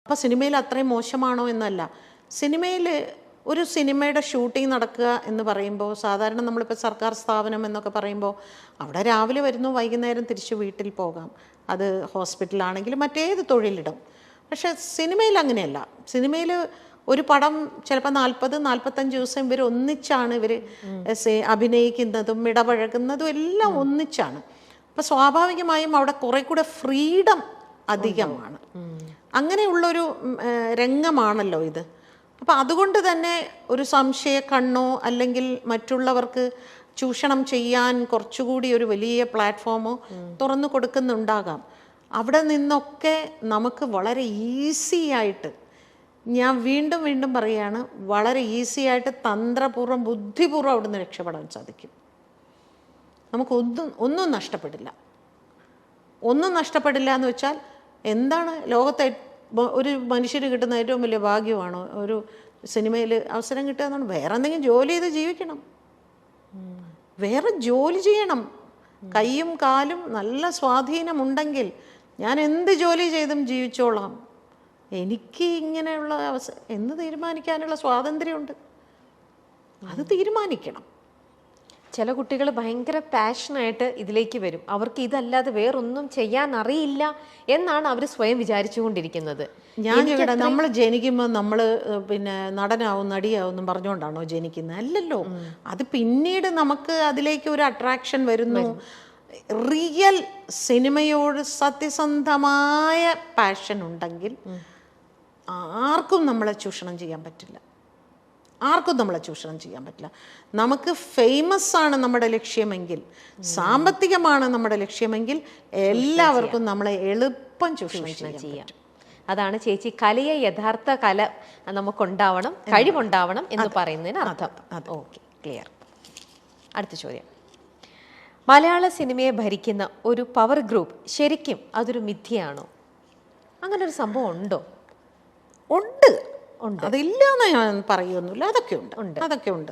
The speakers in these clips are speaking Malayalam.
അപ്പോൾ സിനിമയിൽ അത്രയും മോശമാണോ എന്നല്ല. സിനിമയിൽ ഒരു സിനിമയുടെ ഷൂട്ടിംഗ് നടക്കുക എന്ന് പറയുമ്പോൾ സാധാരണ നമ്മളിപ്പോൾ സർക്കാർ സ്ഥാപനം എന്നൊക്കെ പറയുമ്പോൾ അവിടെ രാവിലെ വരുന്നു, വൈകുന്നേരം തിരിച്ച് വീട്ടിൽ പോകാം. അത് ഹോസ്പിറ്റലാണെങ്കിലും മറ്റേത് തൊഴിലിടും. പക്ഷേ സിനിമയിൽ അങ്ങനെയല്ല. സിനിമയിൽ ഒരു പടം ചിലപ്പോൾ 40-45 ദിവസം ഇവർ ഒന്നിച്ചാണ് അഭിനയിക്കുന്നതും ഇടപഴകുന്നതും എല്ലാം ഒന്നിച്ചാണ്. അപ്പോൾ സ്വാഭാവികമായും അവിടെ കുറേ കൂടെ ഫ്രീഡം അധികമാണ്. അങ്ങനെയുള്ളൊരു രംഗമാണല്ലോ ഇത്. അപ്പോൾ അതുകൊണ്ട് തന്നെ ഒരു സംശയ കണ്ണോ അല്ലെങ്കിൽ മറ്റുള്ളവർക്ക് ചൂഷണം ചെയ്യാൻ കുറച്ചുകൂടി ഒരു വലിയ പ്ലാറ്റ്ഫോമോ തുറന്നു കൊടുക്കുന്നുണ്ടാകാം. അവിടെ നിന്നൊക്കെ നമുക്ക് വളരെ ഈസി ആയിട്ട്, ഞാൻ വീണ്ടും വീണ്ടും പറയുകയാണ്, വളരെ ഈസി ആയിട്ട് തന്ത്രപൂർവ്വം ബുദ്ധിപൂർവ്വം അവിടെ നിന്ന് രക്ഷപ്പെടാൻ സാധിക്കും. നമുക്കൊന്നും നഷ്ടപ്പെടില്ല. ഒന്നും നഷ്ടപ്പെടില്ല എന്ന് വെച്ചാൽ എന്താണ്, ലോകത്തെ ഒരു മനുഷ്യന് കിട്ടുന്ന ഏറ്റവും വലിയ ഭാഗ്യമാണോ ഒരു സിനിമയിൽ അവസരം കിട്ടുക എന്നാണ്? വേറെ എന്തെങ്കിലും ജോലി ചെയ്ത് ജീവിക്കണം, വേറെ ജോലി ചെയ്യണം. കൈയും കാലും നല്ല സ്വാധീനമുണ്ടെങ്കിൽ ഞാൻ എന്ത് ജോലി ചെയ്തും ജീവിച്ചോളാം, എനിക്ക് ഇങ്ങനെയുള്ള എന്ന് തീരുമാനിക്കാനുള്ള സ്വാതന്ത്ര്യമുണ്ട്. അത് തീരുമാനിക്കണം. ചില കുട്ടികൾ ഭയങ്കര പാഷനായിട്ട് ഇതിലേക്ക് വരും. അവർക്ക് ഇതല്ലാതെ വേറൊന്നും ചെയ്യാൻ അറിയില്ല എന്നാണ് അവർ സ്വയം വിചാരിച്ചുകൊണ്ടിരിക്കുന്നത്. ഞാനിവിടെ നമ്മൾ ജനിക്കുമ്പോൾ നമ്മൾ പിന്നെ നടനാവും നടിയാവും എന്നും പറഞ്ഞുകൊണ്ടാണോ ജനിക്കുന്നത്? അല്ലല്ലോ. അത് പിന്നീട് നമുക്ക് അതിലേക്ക് ഒരു അട്രാക്ഷൻ വരുന്നു. റിയൽ സിനിമയോട് സത്യസന്ധമായ പാഷൻ ഉണ്ടെങ്കിൽ ആർക്കും നമ്മളെ ചൂഷണം ചെയ്യാൻ പറ്റില്ല. ആർക്കും നമ്മളെ ചൂഷണം ചെയ്യാൻ പറ്റില്ല. നമുക്ക് ഫേമസ് ആണ് നമ്മുടെ ലക്ഷ്യമെങ്കിൽ, സാമ്പത്തികമാണ് നമ്മുടെ ലക്ഷ്യമെങ്കിൽ, എല്ലാവർക്കും നമ്മളെ എളുപ്പം ചൂഷണം ചെയ്യാം. അതാണ് ചേച്ചി കലയെ യഥാർത്ഥ കല നമുക്കുണ്ടാവണം, കഴിവുണ്ടാവണം എന്ന് പറയുന്നതിന് അർത്ഥം. Okay, clear. അടുത്ത ചോദ്യം. മലയാള സിനിമയെ ഭരിക്കുന്ന ഒരു പവർ ഗ്രൂപ്പ് ശരിക്കും അതൊരു മിഥ്യയാണോ? അങ്ങനെ ഒരു സംഭവം ഉണ്ടോ? ഉണ്ട്. അതില്ല എന്ന് ഞാൻ പറയുമൊന്നുമില്ല. അതൊക്കെ ഉണ്ട്.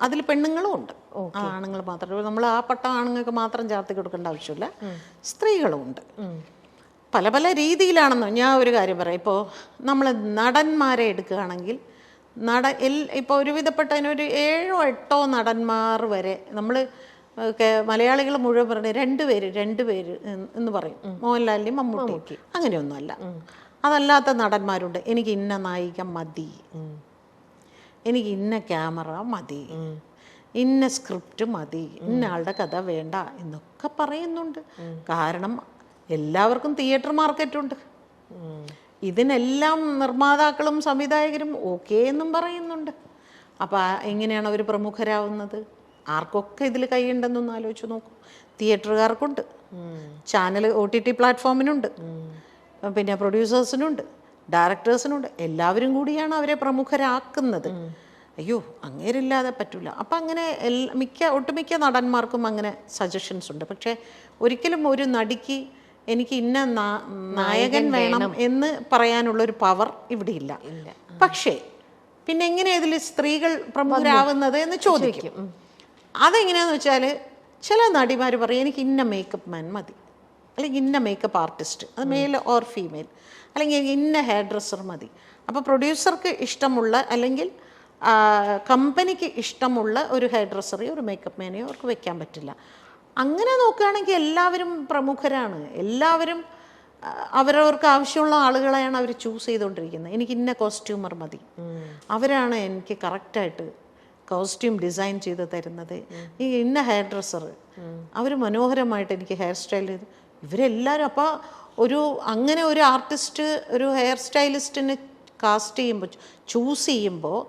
അതിൽ പെണ്ണുങ്ങളും ഉണ്ട്, ആണുങ്ങൾ മാത്രമല്ല. നമ്മൾ ആ പട്ടം ആണുങ്ങൾക്ക് മാത്രം ചാർത്തി കൊടുക്കേണ്ട ആവശ്യമില്ല, സ്ത്രീകളും ഉണ്ട്. പല പല രീതിയിലാണെന്ന് ഞാൻ ഒരു കാര്യം പറയാം. ഇപ്പോൾ നമ്മൾ നടന്മാരെ എടുക്കുകയാണെങ്കിൽ ഇപ്പോൾ ഒരുവിധപ്പെട്ടതിനൊരു 7-8 നടന്മാർ വരെ നമ്മൾ മലയാളികൾ മുഴുവൻ പറഞ്ഞ് രണ്ട് പേര് എന്ന് പറയും. മോഹൻലാലിൻ്റെയും മമ്മൂട്ടി അങ്ങനെയൊന്നുമല്ല. അതല്ലാത്ത നടന്മാരുണ്ട്. എനിക്ക് ഇന്ന നായിക മതി, എനിക്ക് ഇന്ന ക്യാമറ മതി, ഇന്ന സ്ക്രിപ്റ്റ് മതി, ഇന്ന ആളുടെ കഥ വേണ്ട എന്നൊക്കെ പറയുന്നുണ്ട്. കാരണം എല്ലാവർക്കും തിയേറ്റർ മാർക്കറ്റുണ്ട്. ഇതിനെല്ലാം നിർമ്മാതാക്കളും സംവിധായകരും ഓക്കേ എന്നും പറയുന്നുണ്ട്. അപ്പോൾ എങ്ങനെയാണ് അവർ പ്രമുഖരാകുന്നത്? ആർക്കൊക്കെ ഇതിൽ കൈയുണ്ടെന്നൊന്ന് ആലോചിച്ച് നോക്കൂ. തിയേറ്ററുകാർക്കുണ്ട്, ചാനൽ OTT പ്ലാറ്റ്ഫോമിനുണ്ട്, പിന്നെ പ്രൊഡ്യൂസേഴ്സിനുണ്ട്, ഡയറക്ടേഴ്സിനുണ്ട്. എല്ലാവരും കൂടിയാണ് അവരെ പ്രമുഖരാക്കുന്നത്. അയ്യോ, അങ്ങേരില്ലാതെ പറ്റില്ല. അപ്പം അങ്ങനെ ഒട്ടുമിക്ക നടന്മാർക്കും അങ്ങനെ സജഷൻസ് ഉണ്ട്. പക്ഷേ ഒരിക്കലും ഒരു നടിക്ക് എനിക്ക് ഇന്ന നായകൻ വേണം എന്ന് പറയാനുള്ളൊരു പവർ ഇവിടെ ഇല്ല. പക്ഷേ പിന്നെ എങ്ങനെ ഇതിൽ സ്ത്രീകൾ പ്രമുഖരാകുന്നത് എന്ന് ചോദിക്കും. അതെങ്ങനെയാണെന്ന് വെച്ചാൽ ചില നടിമാർ പറയും എനിക്ക് ഇന്ന മേക്കപ്പ് മാൻ മതി, അല്ലെങ്കിൽ ഇന്ന മേക്കപ്പ് ആർട്ടിസ്റ്റ്, അത് മെയിൽ ഓർ ഫീമെയിൽ, അല്ലെങ്കിൽ ഇന്ന ഹെയർ ഡ്രസ്സർ മതി. അപ്പോൾ പ്രൊഡ്യൂസർക്ക് ഇഷ്ടമുള്ള അല്ലെങ്കിൽ കമ്പനിക്ക് ഇഷ്ടമുള്ള ഒരു ഹെയർ ഡ്രസ്സറെയോ ഒരു മേക്കപ്പ് മാനെയോ അവർക്ക് വെക്കാൻ പറ്റില്ല. അങ്ങനെ നോക്കുകയാണെങ്കിൽ എല്ലാവരും പ്രമുഖരാണ്. എല്ലാവരും അവരവർക്ക് ആവശ്യമുള്ള ആളുകളെയാണ് അവർ ചൂസ് ചെയ്തുകൊണ്ടിരിക്കുന്നത്. എനിക്ക് ഇന്ന കോസ്റ്റ്യൂമർ മതി, അവരാണ് എനിക്ക് കറക്റ്റായിട്ട് കോസ്റ്റ്യൂം ഡിസൈൻ ചെയ്ത് തരുന്നത്. ഈ ഇന്ന ഹെയർ ഡ്രസ്സർ, അവർ മനോഹരമായിട്ട് എനിക്ക് ഹെയർ സ്റ്റൈൽ ചെയ്ത്, ഇവരെല്ലാവരും. അപ്പോൾ അങ്ങനെ ഒരു ആർട്ടിസ്റ്റ് ഒരു ഹെയർ സ്റ്റൈലിസ്റ്റിനെ കാസ്റ്റ് ചെയ്യുമ്പോൾ ചൂസ് ചെയ്യുമ്പോൾ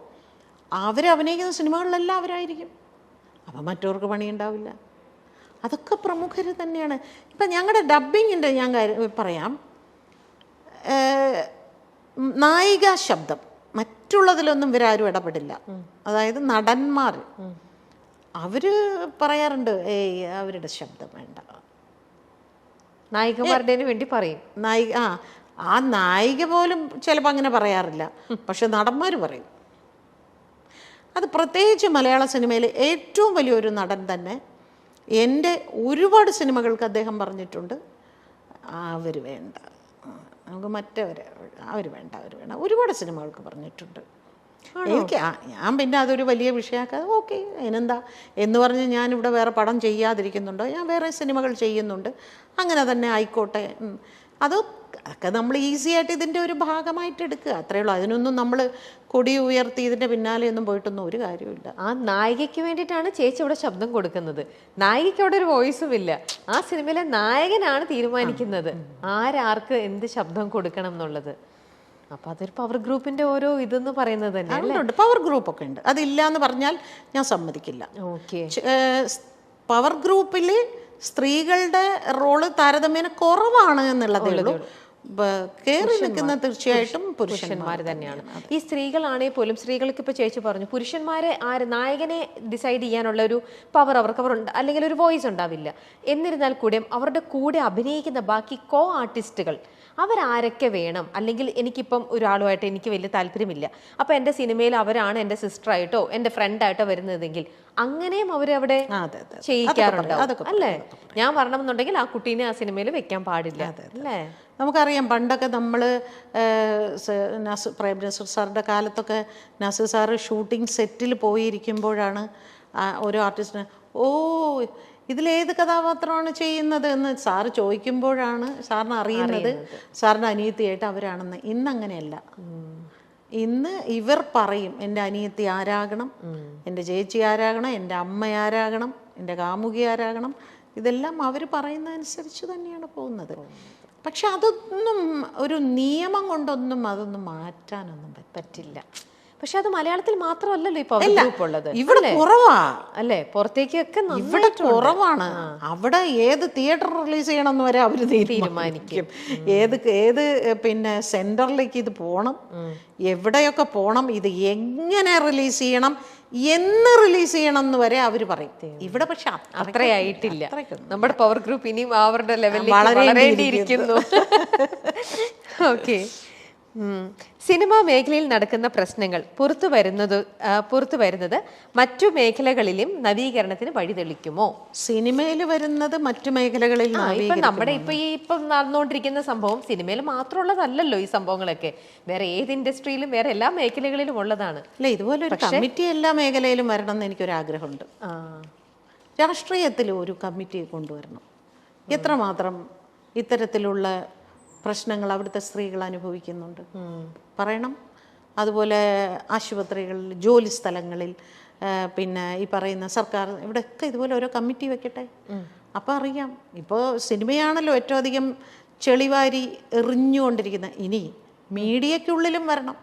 അവരഭിനയിക്കുന്ന സിനിമകളിലെല്ലാം അവരായിരിക്കും. അപ്പം മറ്റവർക്ക് പണിയുണ്ടാവില്ല. അതൊക്കെ പ്രമുഖർ തന്നെയാണ്. ഇപ്പം ഞങ്ങളുടെ ഡബ്ബിങ്ങിൻ്റെ ഞാൻ പറയാം, നായിക ശബ്ദം മറ്റുള്ളതിലൊന്നും ഇവരാരും ഇടപെടില്ല. അതായത് നടന്മാർ അവർ പറയാറുണ്ട്, അവരുടെ ശബ്ദം വേണ്ട, നായികമാരുടെ വേണ്ടി പറയും. ആ നായിക പോലും ചിലപ്പോൾ അങ്ങനെ പറയാറില്ല, പക്ഷെ നടന്മാർ പറയും. അത് പ്രത്യേകിച്ച് മലയാള സിനിമയിൽ ഏറ്റവും വലിയൊരു നടൻ തന്നെ എൻ്റെ ഒരുപാട് സിനിമകൾക്ക് അദ്ദേഹം പറഞ്ഞിട്ടുണ്ട്, അവർ വേണ്ട, നമുക്ക് മറ്റവരെ അവർ വേണ്ട ഒരുപാട് സിനിമകൾക്ക് പറഞ്ഞിട്ടുണ്ട്. എനിക്ക് ഞാൻ പിന്നെ അതൊരു വലിയ വിഷയമാക്കാതെ ഓക്കെ അതിനെന്താ എന്ന് പറഞ്ഞ് ഞാനിവിടെ വേറെ പടം ചെയ്യാതിരിക്കുന്നുണ്ടോ, ഞാൻ വേറെ സിനിമകൾ ചെയ്യുന്നുണ്ട്, അങ്ങനെ തന്നെ ആയിക്കോട്ടെ. അതൊക്കെ നമ്മൾ ഈസി ആയിട്ട് ഇതിൻ്റെ ഒരു ഭാഗമായിട്ട് എടുക്കുക, അത്രയേ ഉള്ളൂ. അതിനൊന്നും നമ്മൾ കൊടി ഉയർത്തി ഇതിൻ്റെ പിന്നാലെ ഒന്നും പോയിട്ടൊന്നും ഒരു കാര്യമില്ല. ആ നായികയ്ക്ക് വേണ്ടിയിട്ടാണ് ചേച്ചി ഇവിടെ ശബ്ദം കൊടുക്കുന്നത്. നായികയ്ക്ക് അവിടെ ഒരു വോയിസും ഇല്ല. ആ സിനിമയിലെ നായകനാണ് തീരുമാനിക്കുന്നത് ആരാർക്ക് എന്ത് ശബ്ദം കൊടുക്കണം എന്നുള്ളത്. അപ്പൊ അതൊരു പവർ ഗ്രൂപ്പിന്റെ ഓരോ ഇതെന്ന് പറയുന്നത് തന്നെ പവർ ഗ്രൂപ്പ് ഒക്കെ ഉണ്ട്. അതില്ല എന്ന് പറഞ്ഞാൽ ഞാൻ സമ്മതിക്കില്ല. ഓക്കെ, പവർ ഗ്രൂപ്പിൽ സ്ത്രീകളുടെ റോള് താരതമ്യേന കുറവാണ് എന്നുള്ളതേ ഉള്ളൂ. കയറി നിൽക്കുന്ന തീർച്ചയായിട്ടും പുരുഷന്മാർ തന്നെയാണ്. ഈ സ്ത്രീകളാണെങ്കിൽ പോലും, സ്ത്രീകൾക്ക് ഇപ്പൊ ചേച്ചി പറഞ്ഞു പുരുഷന്മാരെ നായകനെ ഡിസൈഡ് ചെയ്യാനുള്ള ഒരു പവർ അവർക്ക് അല്ലെങ്കിൽ ഒരു വോയിസ് ഉണ്ടാവില്ല. എന്നിരുന്നാൽ കൂടെ അവരുടെ കൂടെ അഭിനയിക്കുന്ന ബാക്കി കോ ആർട്ടിസ്റ്റുകൾ അവരാരൊക്കെ വേണം, അല്ലെങ്കിൽ എനിക്കിപ്പം ഒരാളുമായിട്ട് എനിക്ക് വലിയ താല്പര്യമില്ല, അപ്പം എൻ്റെ സിനിമയിൽ അവരാണ് എൻ്റെ സിസ്റ്ററായിട്ടോ എൻ്റെ ഫ്രണ്ടായിട്ടോ വരുന്നതെങ്കിൽ അങ്ങനെയും അവരവിടെ ചെയ്യിക്കാറുണ്ടാവും അല്ലേ? ഞാൻ വരണമെന്നുണ്ടെങ്കിൽ ആ കുട്ടീനെ ആ സിനിമയിൽ വെക്കാൻ പാടില്ല അല്ലേ? നമുക്കറിയാം പണ്ടൊക്കെ നമ്മൾ പ്രേം നസീർ സാറിൻ്റെ കാലത്തൊക്കെ നസീർ സാറ് ഷൂട്ടിംഗ് സെറ്റിൽ പോയിരിക്കുമ്പോഴാണ് ഓരോ ആർട്ടിസ്റ്റിന് ഇതിലേത് കഥാപാത്രമാണ് ചെയ്യുന്നത് എന്ന് സാറ് ചോദിക്കുമ്പോഴാണ് സാറിന് അറിയുന്നത് സാറിൻ്റെ അനിയത്തിയായിട്ട് അവരാണെന്ന്. ഇന്നങ്ങനെയല്ല. ഇന്ന് ഇവർ പറയും എൻ്റെ അനിയത്തി ആരാകണം, എൻ്റെ ചേച്ചി ആരാകണം, എൻ്റെ അമ്മ ആരാകണം, എൻ്റെ കാമുകി ആരാകണം, ഇതെല്ലാം അവർ പറയുന്നതനുസരിച്ച് തന്നെയാണ് പോകുന്നത്. പക്ഷെ അതൊന്നും ഒരു നിയമം കൊണ്ടൊന്നും അതൊന്നും മാറ്റാനൊന്നും പറ്റില്ല. പക്ഷെ അത് മലയാളത്തിൽ മാത്രമല്ലല്ലോ ഇപ്പൊ ഉള്ളത്, ഇവിടെ കുറവാ അല്ലേ? പുറത്തേക്കൊക്കെ ഇവിടെ കുറവാണ്. അവിടെ ഏത് തിയേറ്റർ റിലീസ് ചെയ്യണമെന്ന് വരെ അവർ തീരുമാനിക്കും. ഏത് പിന്നെ സെന്ററിലേക്ക് ഇത് പോകണം, എവിടെയൊക്കെ പോകണം, ഇത് എങ്ങനെ റിലീസ് ചെയ്യണം, എന്ന് റിലീസ് ചെയ്യണം എന്ന് വരെ അവർ പറയും. ഇവിടെ പക്ഷെ അത്രയായിട്ടില്ല. നമ്മുടെ പവർ ഗ്രൂപ്പ് ഇനിയും അവരുടെ ലെവലിൽ വളരേണ്ടിയിരിക്കുന്നു. ഓക്കെ, സിനിമാ മേഖലയിൽ നടക്കുന്ന പ്രശ്നങ്ങൾ പുറത്തു വരുന്നത് മറ്റു മേഖലകളിലും നവീകരണത്തിന് വഴിതെളിക്കുമോ? സിനിമയിൽ വരുന്നത് മറ്റു മേഖലകളിൽ നമ്മുടെ ഇപ്പം നടന്നുകൊണ്ടിരിക്കുന്ന സംഭവം സിനിമയിൽ മാത്രമുള്ളതല്ലല്ലോ. ഈ സംഭവങ്ങളൊക്കെ വേറെ ഏത് ഇൻഡസ്ട്രിയിലും വേറെ എല്ലാ മേഖലകളിലും ഉള്ളതാണ്. അല്ല, ഇതുപോലെ ഒരു കമ്മിറ്റി എല്ലാ മേഖലയിലും വരണം എന്ന് എനിക്കൊരാഗ്രഹമുണ്ട്. രാഷ്ട്രീയത്തിൽ ഒരു കമ്മിറ്റി കൊണ്ടുവരണം. എത്രമാത്രം ഇത്തരത്തിലുള്ള പ്രശ്നങ്ങൾ അവിടുത്തെ സ്ത്രീകൾ അനുഭവിക്കുന്നുണ്ട് പറയണം. അതുപോലെ ആശുപത്രികളിൽ, ജോലി സ്ഥലങ്ങളിൽ, പിന്നെ ഈ പറയുന്ന സർക്കാർ, ഇവിടെയൊക്കെ ഇതുപോലെ ഓരോ കമ്മിറ്റി വെക്കട്ടെ. അപ്പോൾ അറിയാം. ഇപ്പോൾ സിനിമയാണല്ലോ ഏറ്റവും അധികം ചെളിവാരി എറിഞ്ഞുകൊണ്ടിരിക്കുന്നത്. ഇനി മീഡിയയ്ക്കുള്ളിലും വരണം.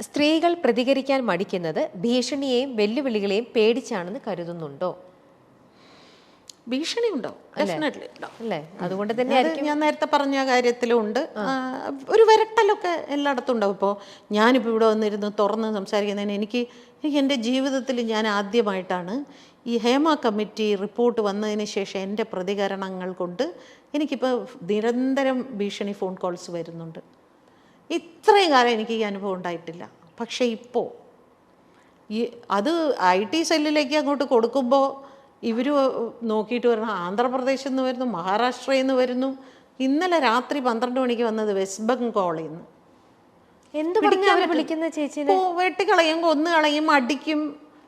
സ്ത്രീകൾ പ്രതികരിക്കാൻ മടിക്കുന്നത് ഭീഷണിയെയും വെല്ലുവിളികളെയും പേടിച്ചാണെന്ന് കരുതുന്നുണ്ടോ? ഭീഷണി ഉണ്ടാവും, ഡെഫിനറ്റ്ലി ഉണ്ടാവും അല്ലേ? അതുകൊണ്ട് തന്നെ ഞാൻ നേരത്തെ പറഞ്ഞ കാര്യത്തിലും ഉണ്ട്. ഒരു വിരട്ടലൊക്കെ എല്ലായിടത്തും ഉണ്ടാവും. ഇപ്പോൾ ഞാനിപ്പോൾ ഇവിടെ വന്നിരുന്ന് തുറന്ന് സംസാരിക്കുന്നതിന് എനിക്ക് എൻ്റെ ജീവിതത്തിൽ ഞാൻ ആദ്യമായിട്ടാണ് ഈ ഹേമ കമ്മിറ്റി റിപ്പോർട്ട് വന്നതിന് ശേഷം എൻ്റെ പ്രതികരണങ്ങൾ കൊണ്ട് എനിക്കിപ്പോൾ നിരന്തരം ഭീഷണി ഫോൺ കോൾസ് വരുന്നുണ്ട്. ഇത്രയും കാലം എനിക്ക് ഈ അനുഭവം ഉണ്ടായിട്ടില്ല. പക്ഷേ ഇപ്പോൾ അത് IT സെല്ലിലേക്ക് അങ്ങോട്ട് കൊടുക്കുമ്പോൾ ഇവർ നോക്കിയിട്ട് വരണം, ആന്ധ്രാപ്രദേശിൽ നിന്ന് വരുന്നു, മഹാരാഷ്ട്രയിൽ നിന്ന് വരുന്നു. ഇന്നലെ രാത്രി 12 മണിക്ക് വന്നത് വെസ്റ്റ് ബംഗാളിൽ നിന്ന്. എന്ത് വിളിക്കുന്ന ചേച്ചി? വെട്ടിക്കളയും, കൊന്നുകളയും, അടിക്കും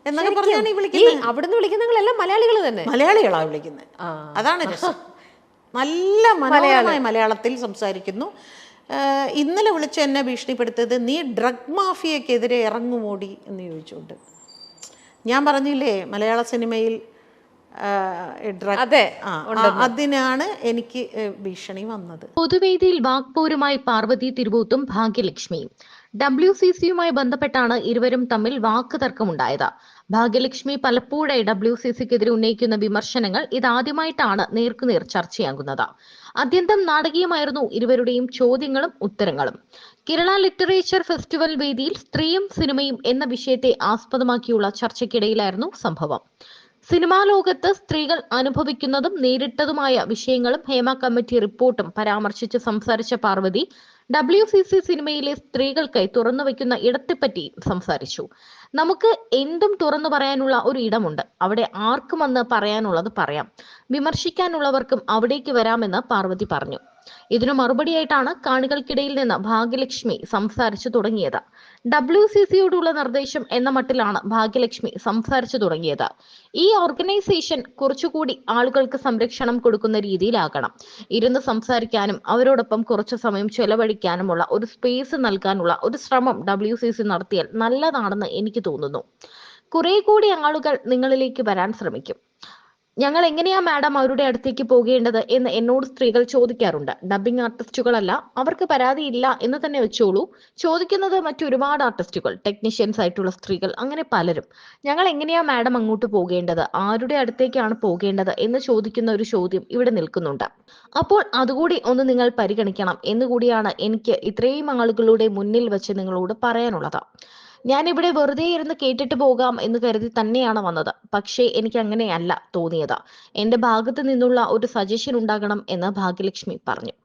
എന്നൊക്കെ പറഞ്ഞാണ് ഈ വിളിക്കുന്നത്. അവിടുന്ന് വിളിക്കുന്നവരെല്ലാം മലയാളികൾ തന്നെ, മലയാളികളാണ് വിളിക്കുന്നത്. അതാണ് രസം. നല്ല മനോഹരമായ മലയാളത്തിൽ സംസാരിക്കുന്നു. ഇന്നലെ വിളിച്ച് എന്നെ ഭീഷണിപ്പെടുത്തത് നീ ഡ്രഗ് മാഫിയക്കെതിരെ ഇറങ്ങുമോടി എന്ന് ചോദിച്ചുകൊണ്ട്. ഞാൻ പറഞ്ഞില്ലേ മലയാള സിനിമയിൽ അതിനാണ് എനിക്ക് ഭീഷണി വന്നത്. പൊതുവേദിയിൽ വാക്പോരുമായി പാർവതി തിരുവോത്തും ഭാഗ്യലക്ഷ്മിയും. WCCയുമായി ബന്ധപ്പെട്ടാണ് ഇരുവരും തമ്മിൽ വാക്ക് തർക്കമുണ്ടായത്. ഭാഗ്യലക്ഷ്മി പലപ്പോഴായി WCCക്കെതിരെ ഉന്നയിക്കുന്ന വിമർശനങ്ങൾ ഇതാദ്യമായിട്ടാണ് നേർക്കുനേർ ചർച്ചയാകുന്നത്. അത്യന്തം നാടകീയമായിരുന്നു ഇരുവരുടെയും ചോദ്യങ്ങളും ഉത്തരങ്ങളും. കേരള ലിറ്ററേച്ചർ ഫെസ്റ്റിവൽ വേദിയിൽ സ്ത്രീയും സിനിമയും എന്ന വിഷയത്തെ ആസ്പദമാക്കിയുള്ള ചർച്ചയ്ക്കിടയിലായിരുന്നു സംഭവം. സിനിമാ ലോകത്ത് സ്ത്രീകൾ അനുഭവിക്കുന്നതും നേരിട്ടതുമായ വിഷയങ്ങളും ഹേമ കമ്മിറ്റി റിപ്പോർട്ടും പരാമർശിച്ച് സംസാരിച്ച പാർവതി WCC സിനിമയിലെ സ്ത്രീകൾക്കായി തുറന്നു വയ്ക്കുന്ന ഇടത്തെപ്പറ്റി സംസാരിച്ചു. നമുക്ക് എന്തും തുറന്നു പറയാനുള്ള ഒരു ഇടമുണ്ട്, അവിടെ ആർക്കും വന്ന് പറയാനുള്ളത് പറയാം, വിമർശിക്കാനുള്ളവർക്കും അവിടേക്ക് വരാമെന്ന് പാർവതി പറഞ്ഞു. ഇതിനു മറുപടിയായിട്ടാണ് കാണികൾക്കിടയിൽ നിന്ന് ഭാഗ്യലക്ഷ്മി സംസാരിച്ചു തുടങ്ങിയത്. WCCയോടുള്ള നിർദ്ദേശം എന്ന മട്ടിലാണ് ഭാഗ്യലക്ഷ്മി സംസാരിച്ചു തുടങ്ങിയത്. ഈ ഓർഗനൈസേഷൻ കുറച്ചുകൂടി ആളുകൾക്ക് സംരക്ഷണം കൊടുക്കുന്ന രീതിയിലാകണം. ഇരുന്ന് സംസാരിക്കാനും അവരോടൊപ്പം കുറച്ചു സമയം ചെലവഴിക്കാനുമുള്ള ഒരു സ്പേസ് നൽകാനുള്ള ഒരു ശ്രമം WCC നടത്തിയാൽ നല്ലതാണെന്ന് എനിക്ക് തോന്നുന്നു. കുറെ കൂടി ആളുകൾ നിങ്ങളിലേക്ക് വരാൻ ശ്രമിക്കും. ഞങ്ങൾ എങ്ങനെയാ മാഡം അവരുടെ അടുത്തേക്ക് പോകേണ്ടത് എന്ന് എന്നോട് സ്ത്രീകൾ ചോദിക്കാറുണ്ട്. ഡബ്ബിംഗ് ആർട്ടിസ്റ്റുകളല്ല, അവർക്ക് പരാതിയില്ല എന്ന് തന്നെ വെച്ചോളൂ. ചോദിക്കുന്നത് മറ്റൊരുപാട് ആർട്ടിസ്റ്റുകൾ, ടെക്നീഷ്യൻസ് ആയിട്ടുള്ള സ്ത്രീകൾ, അങ്ങനെ പലരും. ഞങ്ങൾ എങ്ങനെയാ മാഡം അങ്ങോട്ട് പോകേണ്ടത്, ആരുടെ അടുത്തേക്കാണ് പോകേണ്ടത് എന്ന് ചോദിക്കുന്ന ഒരു ചോദ്യം ഇവിടെ നിൽക്കുന്നുണ്ട്. അപ്പോൾ അതുകൂടി ഒന്ന് നിങ്ങൾ പരിഗണിക്കണം എന്നുകൂടിയാണ് എനിക്ക് ഇത്രയും ആളുകളുടെ മുന്നിൽ വെച്ച് നിങ്ങളോട് പറയാനുള്ളത്. ഞാൻ ഇവിടെ വെറുതെ ഇരുന്ന് കേട്ടിട്ട് പോകാം എന്ന് കരുതി തന്നെയാണ് വന്നത്. പക്ഷേ എനിക്ക് അങ്ങനെയല്ല തോന്നിയത്. എന്റെ ഭാഗത്ത് നിന്നുള്ള ഒരു സജഷൻ ഉണ്ടാകണം എന്ന് ഭാഗ്യലക്ഷ്മി പറഞ്ഞു.